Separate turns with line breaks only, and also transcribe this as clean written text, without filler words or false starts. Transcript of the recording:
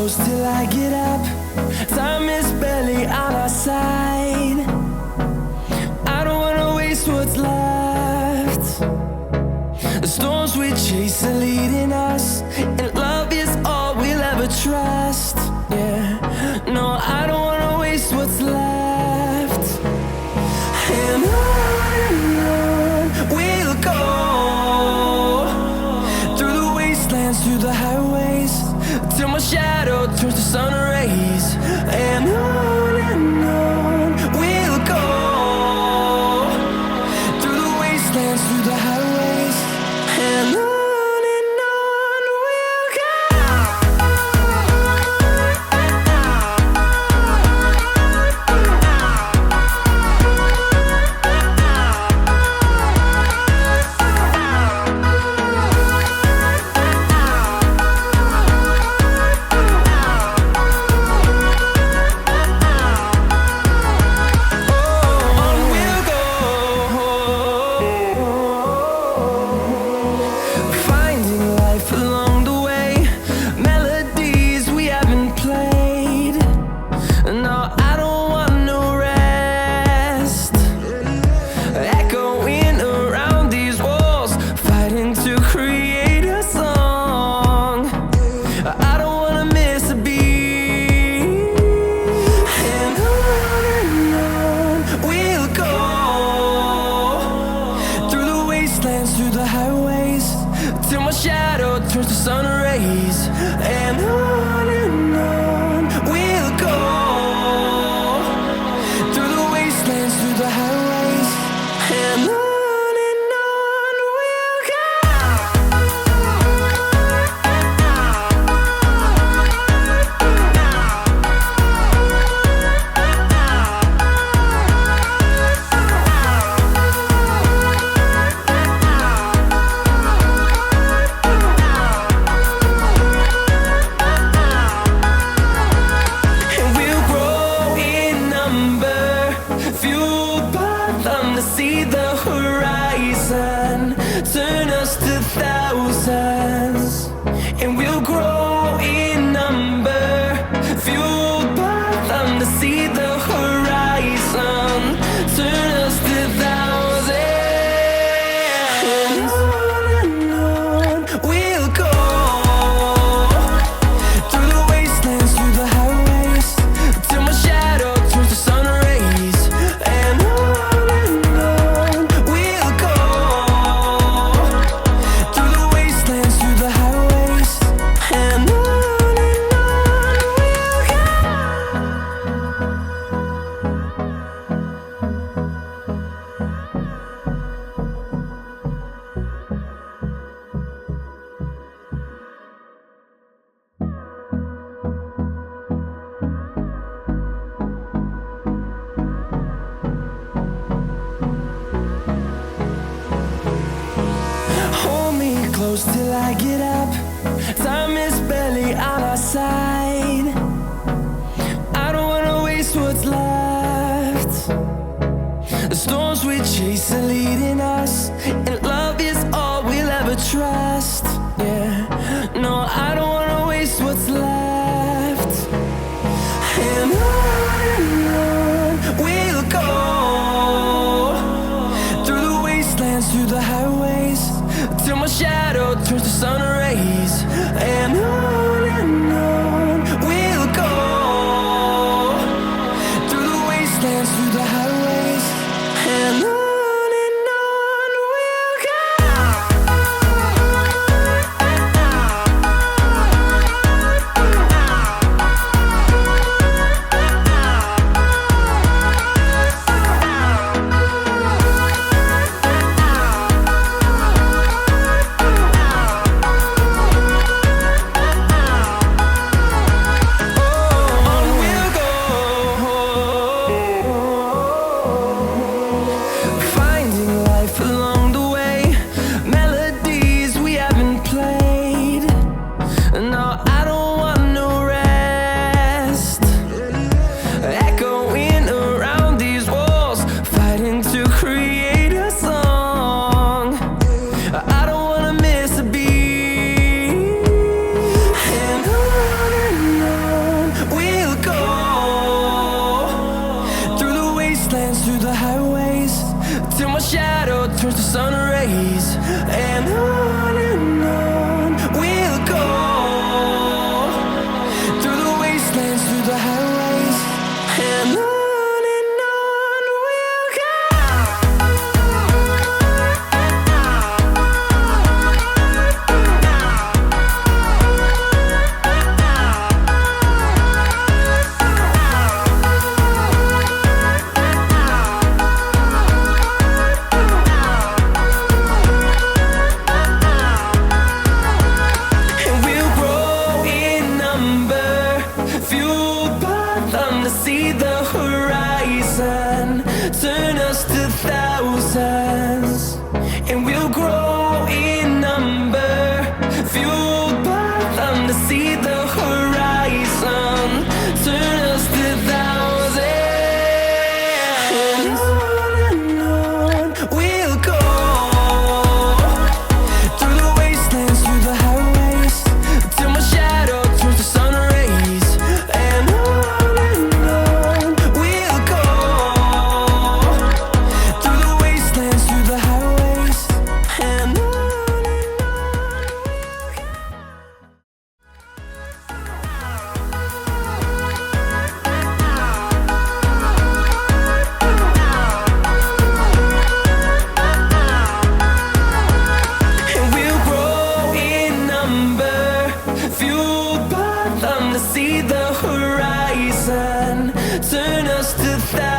close till I get up. Time is barely on our side. I don't wanna waste what's left. The storms we chase are leading us, and love is all we'll ever trust. Yeah, no, I don't wanna waste what's left. And on we'll go, through the wastelands, through the highways, till my shadow turns to sun rays. And on we'll go, through the wastelands, through the highways, and on we'll go. Through the highways, till my shadow turns to sun rays. And on we'll go, through the wastelands, through the highways, and on we'll go. See the horizon, turn us to thousands, and we'll grow in number, fueled by them. To see the horizon, turn us to thousands, and on we'll go, through the wastelands, through the highways, till my shadow turns to sun rays. And close till I get up. Time is barely on our side. I don't wanna waste what's left. The storms we chase are leading us, and love is all we'll ever trust. Yeah, no, I don't wanna waste what's left. And on we'll go, through the wastelands, through the highways, till my shadow turns to sun rays. And on we'll go, through the wastelands, through the highways, and on we'll go. my shadow turns to sun rays. And on we'll go, through the wastelands, through the highways. And on we'll go. See the horizon turn us to thousands, and we'll grow in number, fueled by them to see the horizon turn us to thousands. And on we'll go, through the wastelands, through the highways, till my shadow turns to sun rays. And see the horizon turn us to thousands.